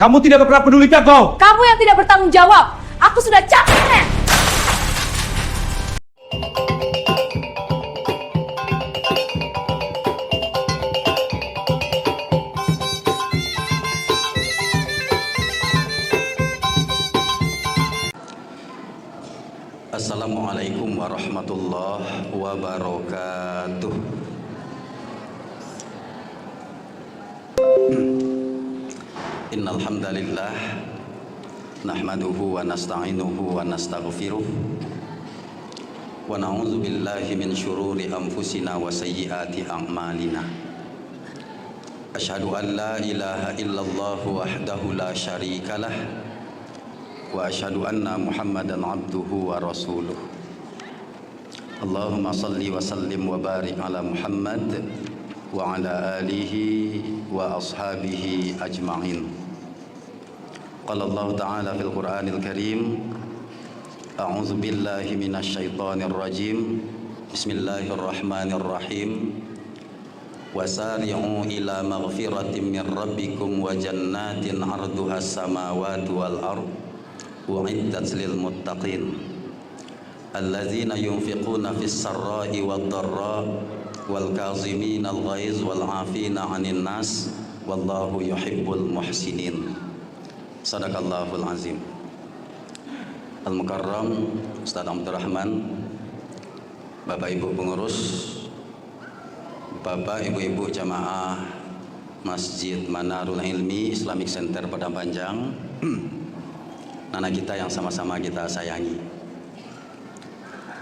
Kamu tidak pernah pedulikan kau. Kamu yang tidak bertanggung jawab. Aku sudah capek. Assalamualaikum warahmatullahi wabarakatuh. Innal hamdalillah nahmaduhu wa nasta'inuhu wa nastaghfiruh wa na'udzu billahi min syururi anfusina wa sayyiati a'malina. Asyhadu an la ilaha illallah wahdahu la syarikalah wa asyhadu anna Muhammadan abduhu wa rasuluh. Allahumma salli wa sallim wa barik ala Muhammad wa ala alihi wa ashabihi ajma'in. Qala Allah ta'ala fil Qur'anil Karim, a'udzu billahi minasy syaithanir rajim. Bismillahirrahmanirrahim. Wasari'u ila maghfiratin min rabbikum wa jannatin 'arduhas samawati wal ardh u'iddat lil muttaqin alladzina yunfiquna fis sarra'i wad dharra wal kazimina al ghaiz wal 'afina 'anil nas wallahu yuhibbul muhsinin. Sadaqallahul azim. Al-Mukarram Ustaz Abdurrahman, Bapak Ibu pengurus, Bapak Ibu jamaah Masjid Manarul Ilmi Islamic Center Padang Panjang, anak kita yang sama-sama kita sayangi.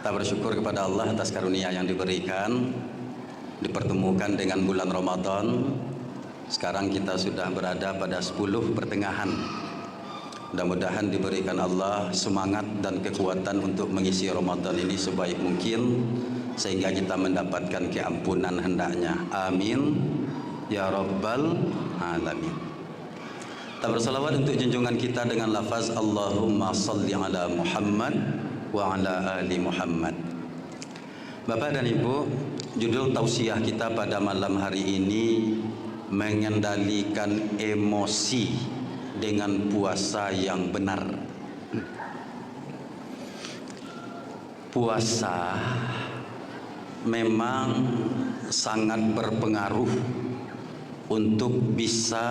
Kita bersyukur kepada Allah atas karunia yang diberikan, dipertemukan dengan bulan Ramadan. Sekarang kita sudah berada pada 10 pertengahan. Mudah-mudahan diberikan Allah semangat dan kekuatan untuk mengisi Ramadan ini sebaik mungkin, sehingga kita mendapatkan keampunan hendaknya. Amin ya rabbal alamin. Kita bersalawat untuk junjungan kita dengan lafaz Allahumma salli ala Muhammad wa ala ali Muhammad. Bapak dan Ibu, judul tausiah kita pada malam hari ini mengendalikan emosi dengan puasa yang benar. Puasa memang sangat berpengaruh untuk bisa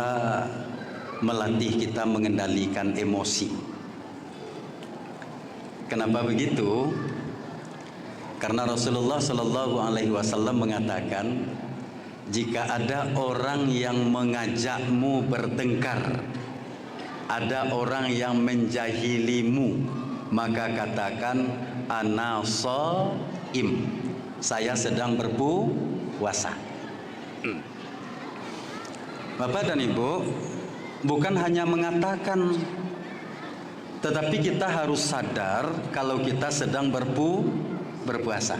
melatih kita mengendalikan emosi. Kenapa begitu? Karena Rasulullah Shallallahu Alaihi Wasallam mengatakan, jika ada orang yang mengajakmu bertengkar, ada orang yang menjahilimu, maka katakan ana shaim, saya sedang berpuasa. Bapak dan Ibu, bukan hanya mengatakan, tetapi kita harus sadar kalau kita sedang berpuasa.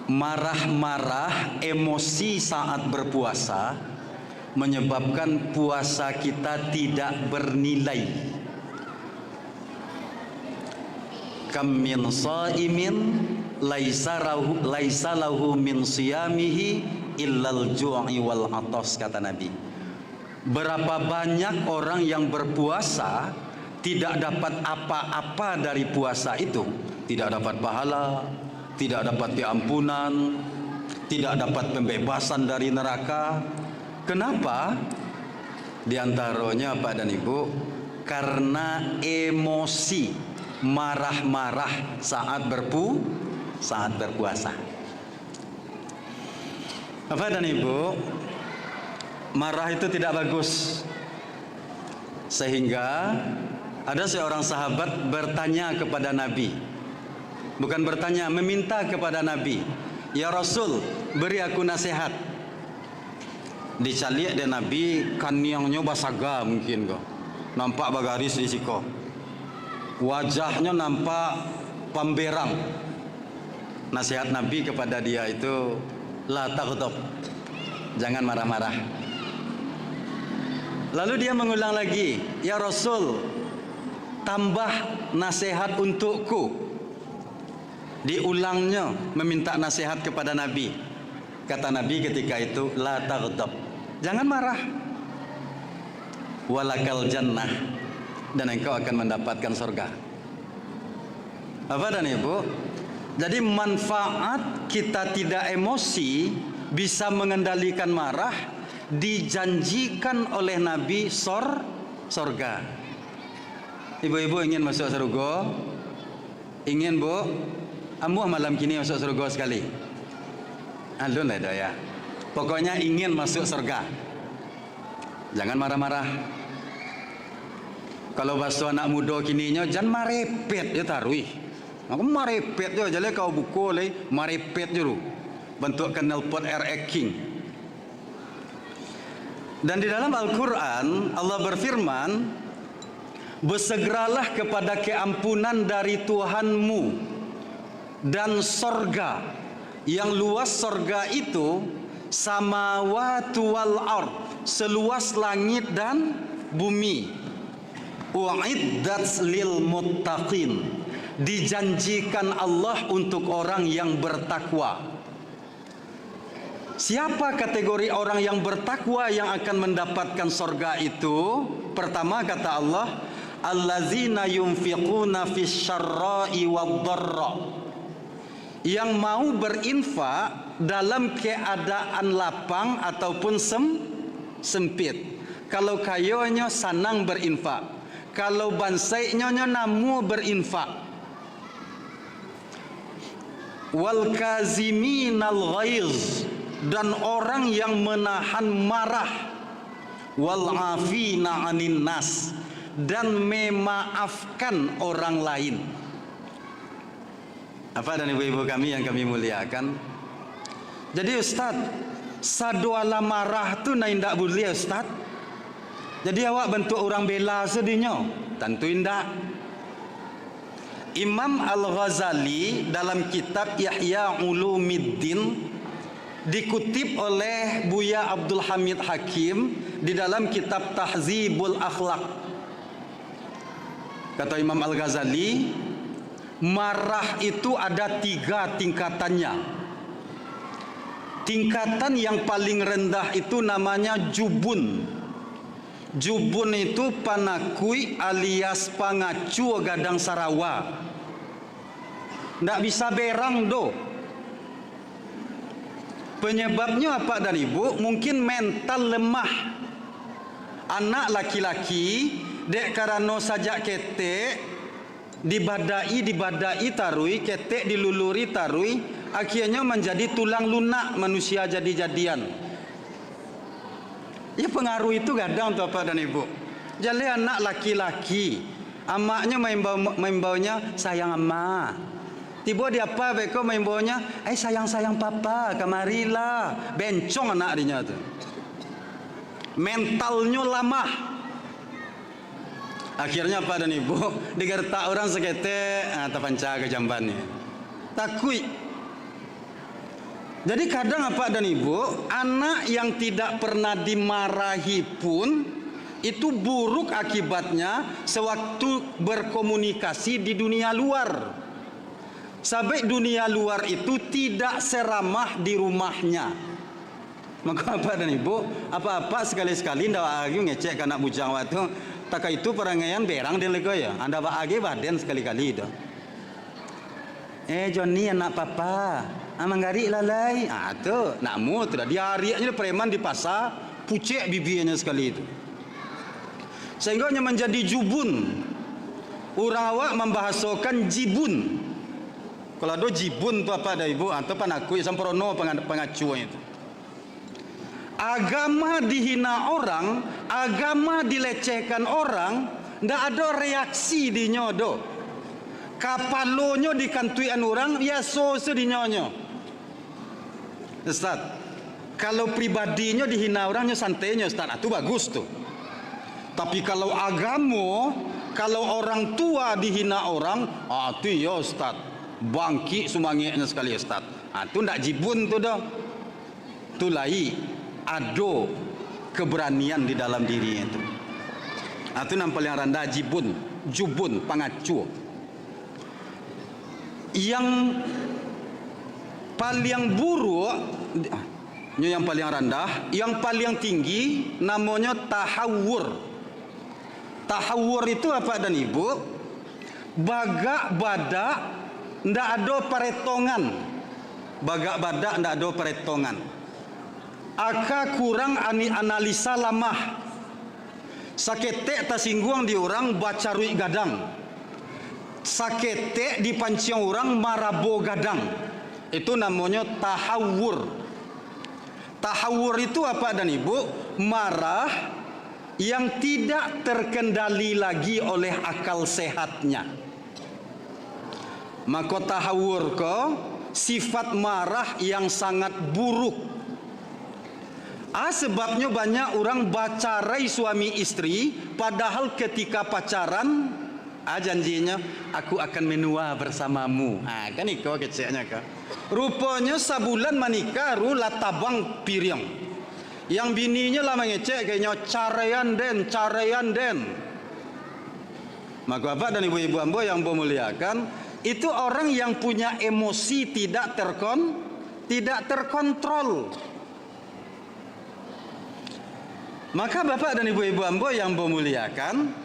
Marah-marah, emosi saat berpuasa menyebabkan puasa kita tidak bernilai. Kam min shaimin laisa lahu min siyamihi illal ju'i wal atas, kata Nabi. Berapa banyak orang yang berpuasa tidak dapat apa-apa dari puasa itu, tidak dapat pahala, tidak dapat keampunan, tidak dapat pembebasan dari neraka. Kenapa? Di antaranya Pak dan Ibu, karena emosi, marah-marah saat berpuasa. Bapak dan Ibu, marah itu tidak bagus. Sehingga ada seorang sahabat bertanya kepada Nabi. Bukan bertanya, meminta kepada Nabi, "Ya Rasul, beri aku nasihat." Dicalik dan Nabi kaniangnya basaga mungkin kok. Nampak bagaris di siko. Wajahnya nampak pamberang. Nasihat Nabi kepada dia itu, la taghdab, jangan marah-marah. Lalu dia mengulang lagi, "Ya Rasul, tambah nasihat untukku." Diulangnya meminta nasihat kepada Nabi. Kata Nabi ketika itu, la taghdab, jangan marah. walakal jannah, dan engkau akan mendapatkan surga. Bapak dan Ibu, jadi manfaat kita tidak emosi, bisa mengendalikan marah, dijanjikan oleh Nabi surga. Ibu-ibu ingin masuk surga? Ingin, Bu? Amuh malam kini masuk surga sekali. Alun lah ya. Pokoknya ingin masuk surga. Jangan marah-marah. Kalau bahasa anak muda kininya, jangan marepet ya tarui. Aku marepet je, jadi kau buku leh marepet je lu. Bentuk knalpot RX King. Dan di dalam Al-Quran Allah berfirman, bersegeralah kepada keampunan dari Tuhanmu dan sorga. Yang luas sorga itu samawati wal ard, seluas langit dan bumi. Uiddat lil muttaqin, dijanjikan Allah untuk orang yang bertakwa. Siapa kategori orang yang bertakwa yang akan mendapatkan surga itu? Pertama kata Allah, allazina yunfiquna fis syarra'i wad dharra, yang mau berinfak dalam keadaan lapang ataupun sempit. Kalau kayonya senang berinfak, kalau bansainya namu berinfak. Wal kaziminal ghaiz, dan orang yang menahan marah. Wal afina 'anin nas, dan memaafkan orang lain. Apa dan ibu-ibu kami yang kami muliakan? Jadi Ustaz, saduala marah tu naik ndak boleh Ustaz. Jadi awak bentuk orang bela sedihnya? Tentu indak. Imam Al-Ghazali dalam kitab Ihya Ulumiddin dikutip oleh Buya Abdul Hamid Hakim di dalam kitab Tahzibul Akhlaq. Kata Imam Al-Ghazali, marah itu ada 3 tingkatannya. Tingkatan yang paling rendah itu namanya jubun. Jubun itu panakui alias pangacu gadang sarawa. Ndak bisa berang do. Penyebabnya apa dan ibu? Mungkin mental lemah. Anak laki-laki dek karena sajak ketek dibadai tarui, ketek diluluri tarui, akhirnya menjadi tulang lunak manusia jadi-jadian. Ya pengaruh itu kadang tuh Pak dan Ibu. Jadi anak laki-laki, amaknya membawanya sayang ama. Tiba dia apa beko membawanya, sayang papa, kamarilah. Bencong anak dinya tuh. Mentalnya lamah. Akhirnya Pak dan Ibu digertak orang sekete tapanca ke jambannya. Takui. Jadi kadang Pak dan Ibu, anak yang tidak pernah dimarahi pun itu buruk akibatnya sewaktu berkomunikasi di dunia luar. Sampai dunia luar itu tidak seramah di rumahnya. Maka Pak dan Ibu, apa-apa sekali-sekali ndak lagi ngecek anak bujang waktu tak itu perangaian berang dia lego ya. Anda lagi badan sekali-kali itu. Johnny anak papa, amanggari lalai. Tuh, namu tu dah dia harinya preman di pasar, pucek bibirnya sekali itu. Sehingga menjadi jubun. Orang awak membahasakan jibun. Kalau ada jibun tu apa dah ibu? Atau panaku samprono pengacuan itu. Agama dihina orang, agama dilecehkan orang, ndak ada reaksi di nyodo. Kapalonyo dikantuian orang, ya so sedinyonya. Ustaz, kalau pribadinya dihina orangnya santainya Ustaz, itu bagus tuh. Tapi kalau agama, kalau orang tua dihina orang, itu ya Ustaz, bangki sumangnya sekali Ustaz. Itu ndak jibun tuh dah. Itu lai, ado keberanian di dalam diri itu. Itu nampal yang rendah jibun, jubun, pangacu. Yang paling buruk, yang paling rendah, yang paling tinggi namanya tahawur. tahawur itu apa dan ibu? Bagak badak ndak ada paretongan. Bagak badak ndak ada paretongan. Aka kurang analisa lamah. Saketek tasingguang di orang baca rui gadang. Saketek di panciang orang marabo gadang. Itu namanya tahawur. Tahawur itu apa dan ibu? Marah yang tidak terkendali lagi oleh akal sehatnya. Maka tahawur ko sifat marah yang sangat buruk. Sebabnya banyak orang bacarai suami istri, padahal ketika pacaran janjinya aku akan menua bersamamu. Kan iko keceknya ka. Rupanya sabulan manikah ru latabang piriang. Yang bininya lah mengecek kayaknya carayan den. Maka bapak dan ibu-ibu ambo yang memuliakan, itu orang yang punya emosi tidak terkontrol. Maka bapak dan ibu-ibu ambo yang memuliakan,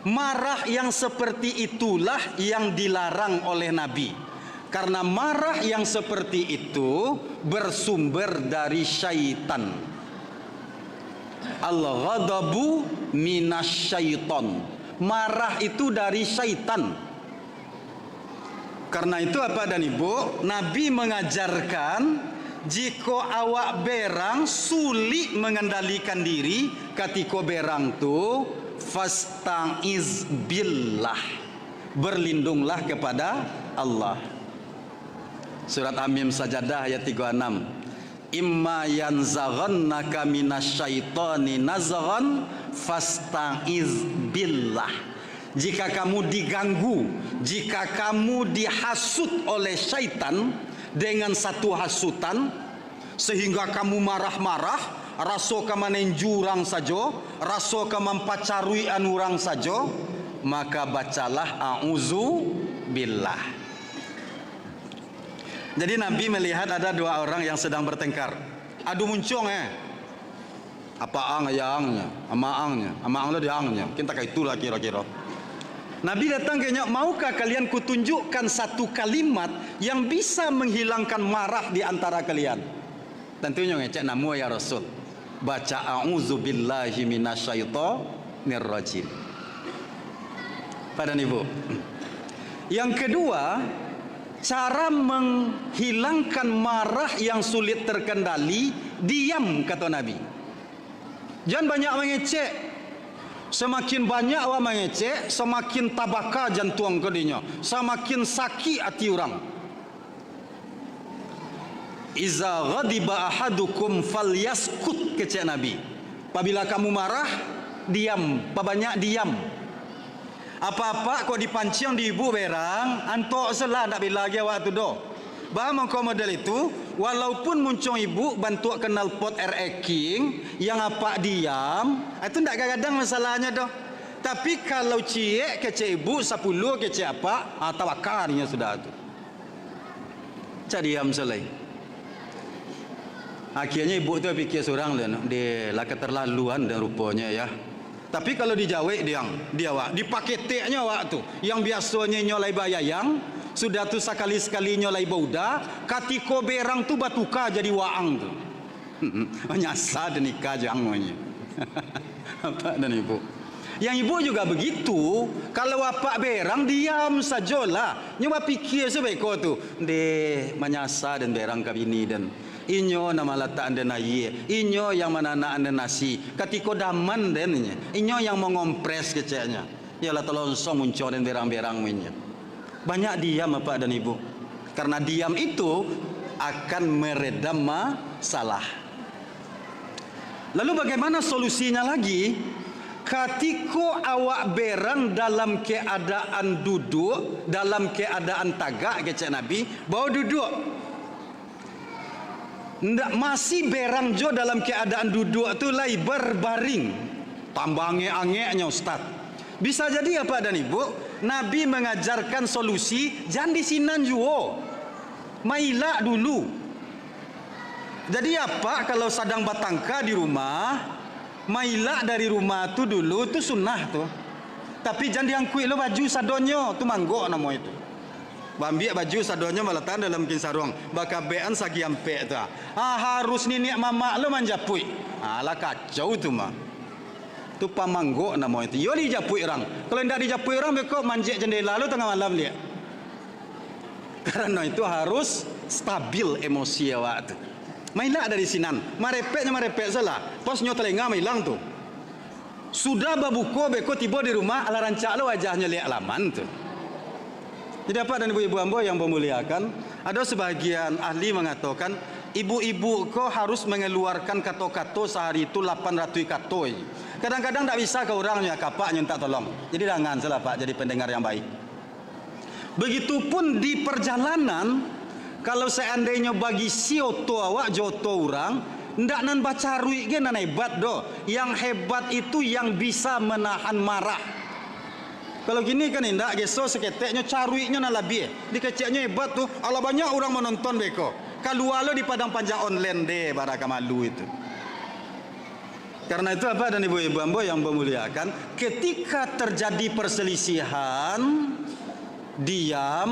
marah yang seperti itulah yang dilarang oleh Nabi. Karena marah yang seperti itu bersumber dari syaitan. Al-ghadabu minasyaiton. Marah itu dari syaitan. Karena itu apa dan ibu, Nabi mengajarkan jika awak berang sulit mengendalikan diri ketika berang tu, fasta'iz billah, berlindunglah kepada Allah. Surat Hamim Sajadah ayat 36. Imma yanzaghannaka minasyaitani nazghan fasta'iz billah. Jika kamu diganggu, jika kamu dihasut oleh syaitan dengan satu hasutan sehingga kamu marah-marah, rasa kamu jurang saja, rasa kamu pacarui anurang saja, maka bacalah a'udzu billah. Jadi Nabi melihat ada dua orang yang sedang bertengkar. Adu muncung apa angnya, amaangnya lo diangnya. Kita kayak itulah kira-kira. Nabi datang kayaknya, maukah kalian kutunjukkan satu kalimat yang bisa menghilangkan marah di antara kalian? Tentunya ngecek namu ya Rasul. Baca a'udzubillahi minasyaitonir rajim. Pada ibu. Yang kedua, cara menghilangkan marah yang sulit terkendali, diam kata Nabi. Jangan banyak mengecek. Semakin banyak awak mengecek, semakin tabaka jantung kedinya, semakin sakit hati orang. Iza ghadiba ahadukum falyaskut, kecek Nabi. Apabila kamu marah, diam, banyak diam. Apa-apa kau dipancing di ibu berang, antok selah nak bila lagi awak tu doh. Baham kau model itu, walaupun muncul ibu bantu kenal pot king yang apa diam, itu ndak kadang masalahnya doh. Tapi kalau cie kece ibu 10 kece apa, tawakarnya sudah tu. Cak diam selai. Akhirnya ibu tu fikir seorang dia lah keterlaluan dan rupanya ya. Tapi kalau dijawab dia wak dipaketeknya wak tu yang biasanya nyolai bayayang, sudah tu sekali-sekali nyolai bauda, katiko berang tu batuka jadi waang tu. Nyasa dan nikah jangannya. Bapak dan ibu. Yang ibu juga begitu. Kalau bapak berang diam sajalah. Nyoba pikir sebaik kau tu. De menyasa dan berang kabini dan inyo nama letak anda nayi, inyo yang menana anda nasi. Katiko daman dennya. Inyo yang mengompres keceknya. Yalah telonsong muncul dan berang-berang minyak. Banyak diam bapak dan ibu. Karena diam itu akan meredam masalah. Lalu bagaimana solusinya lagi? Ketika awak berang dalam keadaan duduk, dalam keadaan tagak, kecek Nabi, bawa duduk. Ndak masih berang jo dalam keadaan duduk tu lai berbaring. Tambah ange-angenya Ustaz. Bisa jadi apa dan ibu, Nabi mengajarkan solusi jangan disinan juo. Mailak dulu. Jadi apa kalau sedang batangka di rumah, mailak dari rumah tu dulu tu sunnah tu. Tapi jangan diangkui lo baju sadonyo tu manggo namo itu. Bambiak baju sadonyo meletak dalam kinsarong. Bakabean sagi ampe tu. Harus nenek mama lo manjapui. Lah kacau tu mah. Tu pamanggo namo itu. Yo dijapui orang. Kalau ndak dijapui orang beko manjek jendela lo tengah malam dia. Karena itu harus stabil emosi awak tu. Mainlah dari sinan. Marepek salah. Pos nyo telinga hilang tu. Sudah babuko beko tiba di rumah ala rancak lo wajahnya lihat laman tu. Jadi apa dan ibu-ibu ambo yang memuliakan, ada sebagian ahli mengatakan ibu-ibu ko harus mengeluarkan kata-kata sehari itu 800 kata. Kadang-kadang tak bisa ke orangnya kapaknya tak tolong. Jadi jangan salah Pak jadi pendengar yang baik. Begitupun di perjalanan, kalau seandainya bagi sioto awak joto orang ndak nan baca ruik ge nan hebat do. Yang hebat itu yang bisa menahan marah. Kalau gini kan ndak geso seketeknya caruiknya nan labie. Dikeceknya hebat tuh. Ala banyak orang menonton beko. Kalau lo di padang panjang online deh baraka malu itu. Karena itu apa dan ibu-ibu ambo yang memuliakan, ketika terjadi perselisihan diam.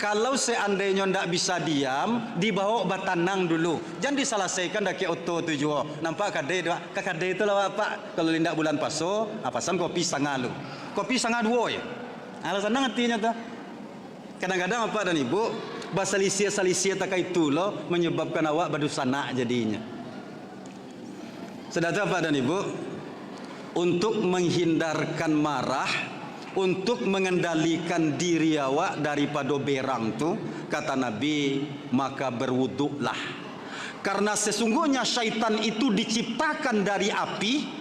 Kalau seandainya ndak bisa diam, dibawa batanang dulu. Jangan diselesaikan dak ke oto tu jo. Nampak kade dak? Kade itu lah Pak. Kalau lindak bulan paso, pasang kopi sangat lu. Kopi sangat woi. Alasan ngertinya tu. Kadang-kadang apa dan ibu, basalisia tak itu lo menyebabkan awak badusana jadinya. Sedang apa dan ibu? Untuk menghindarkan marah, untuk mengendalikan diri awak daripada berang tu, kata Nabi, maka berwuduklah. Karena sesungguhnya syaitan itu diciptakan dari api.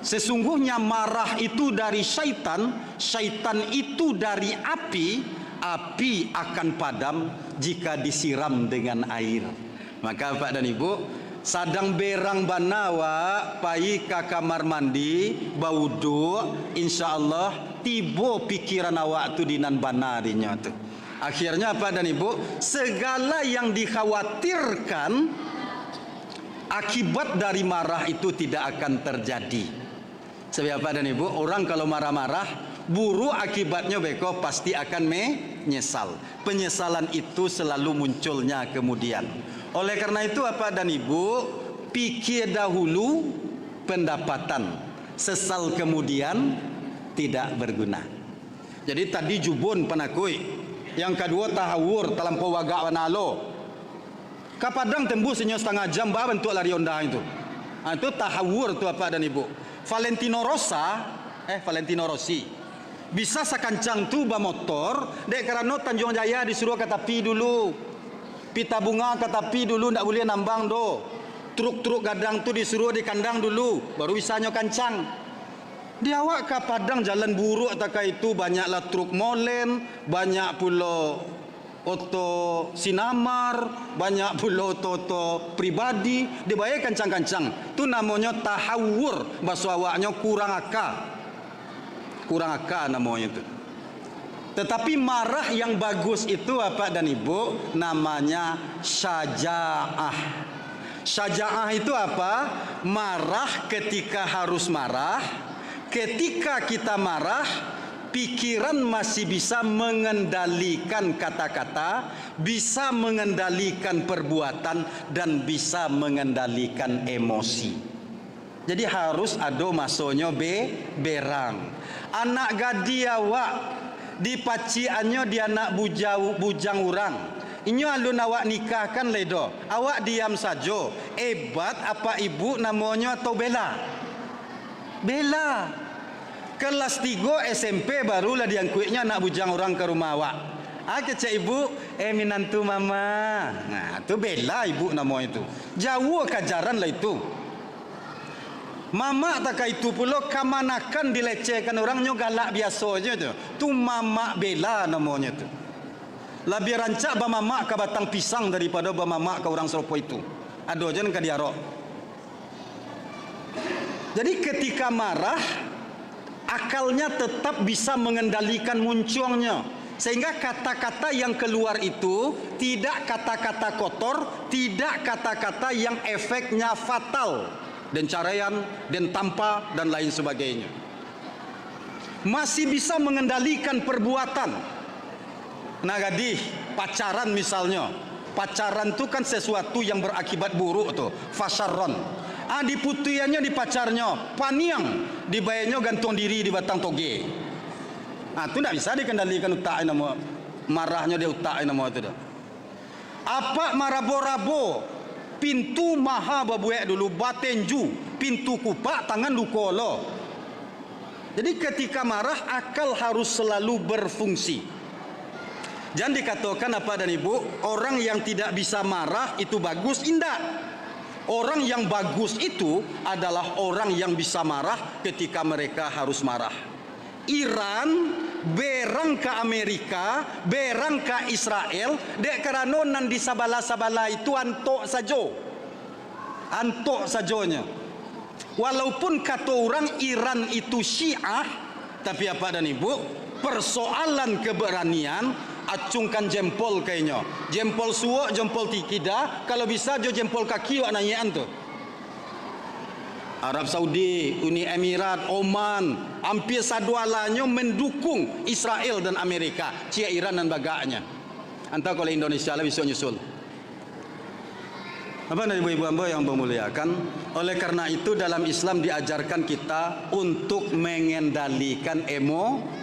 Sesungguhnya marah itu dari syaitan, syaitan itu dari api. Api akan padam jika disiram dengan air. Maka Pak dan Ibu, sadang berang banawa pai ke kamar mandi baudu, insyaallah tibo pikiran awak tu dinan bana dinya tu. Akhirnya apa dan ibu, segala yang dikhawatirkan akibat dari marah itu tidak akan terjadi. Sebab apa dan ibu, orang kalau marah-marah buruk akibatnya beko pasti akan menyesal. Penyesalan itu selalu munculnya kemudian. Oleh karena itu apa dan ibu, pikir dahulu pendapatan, sesal kemudian tidak berguna. Jadi tadi jubun penakui, yang kedua tahawur terlampau wagak wanalo. Kapadang tembusnya setengah jam bah bentuk lari ondah itu. Itu tahawur tu apa dan ibu. Valentino Rossi bisa sekancang tu ba motor dek karena Tanjung Jaya disuruh ke tepi dulu. Pita bunga ke tepi dulu, ndak boleh nambang do. Truk-truk gadang tu disuruh di kandang dulu, baru bisanya kancang. Di awak ke padang jalan buruk tak itu banyaklah truk molen, banyak pula oto sinamar, banyak pula oto pribadi, dibayar kancang-kancang. Tu namanya tahawur, bahasa awaknya kurang akal. Kurang akal namanya tu. Tetapi marah yang bagus itu apa dan ibu, namanya syaja'ah. Syaja'ah itu apa? Marah ketika harus marah. Ketika kita marah, pikiran masih bisa mengendalikan kata-kata, bisa mengendalikan perbuatan, dan bisa mengendalikan emosi. Jadi harus ada masanya berang. Anak gadi awak di paciannya dia nak bujang orang. Inyo alun awak nikahkan ledo. Awak diam saja. Hebat apa ibu namanya atau bela? Bela. Kelas 3 SMP barulah diangkutnya nak bujang orang ke rumah awak. Kecek ibu, minantu mama. Nah, tu bela ibu namanya itu. Jauh kajaran lah itu. Mama tak itu pula kamanakan dilecehkan orangnya galak biasa aja tu. Tu mama bela namanya tu. Lebih rancak ba mama ke batang pisang daripada ba mama ke orang serupa itu. Ada aja ke diarok. Jadi ketika marah, akalnya tetap bisa mengendalikan munculnya. Sehingga kata-kata yang keluar itu tidak kata-kata kotor, tidak kata-kata yang efeknya fatal. Dan carayan, dan tanpa, dan lain sebagainya. masih bisa mengendalikan perbuatan. Nah, gadih pacaran misalnya, pacaran itu kan sesuatu yang berakibat buruk tuh, fasaron. Di putiannya, di pacarnya, paniang, di bayanya gantung diri di batang toge. Itu tidak bisa dikendalikan utak nama, marahnya dia utak nama itu dah. Apa marabo-rabo, pintu maha babuek dulu, batenju, pintu kupak tangan lukolo. Jadi ketika marah, akal harus selalu berfungsi. Jangan dikatakan apa dan ibu, orang yang tidak bisa marah itu bagus, indah. Orang yang bagus itu adalah orang yang bisa marah ketika mereka harus marah. Iran berang ke Amerika, berang ke Israel, dek kerana nan di sabala-sabala itu antok saja. Antok sajonya. Walaupun kata orang Iran itu Syiah, tapi apa dan ibu, persoalan keberanian, acungkan jempol kayaknya. Jempol suo, jempol tikida, kalau bisa jo jempol kaki wak nanyaan tu. Arab Saudi, Uni Emirat, Oman, hampir sadualanya mendukung Israel dan Amerika, cia Iran dan bagaknya. Entah kalau Indonesia lah bisa nyusul. Apa dan ibu-ibu hamba yang memuliakan, oleh karena itu dalam Islam diajarkan kita untuk mengendalikan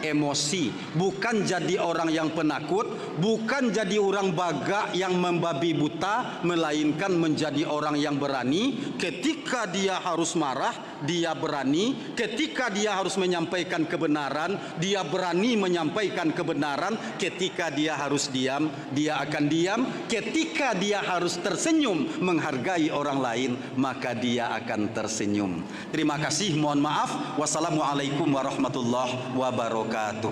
emosi, bukan jadi orang yang penakut, bukan jadi orang bagak yang membabi buta, melainkan menjadi orang yang berani. Ketika dia harus marah, dia berani. Ketika dia harus menyampaikan kebenaran, dia berani menyampaikan kebenaran. Ketika dia harus diam, dia akan diam. Ketika dia harus tersenyum menghargai orang lain, maka dia akan tersenyum. Terima kasih, mohon maaf. Wassalamualaikum warahmatullahi wabarakatuh.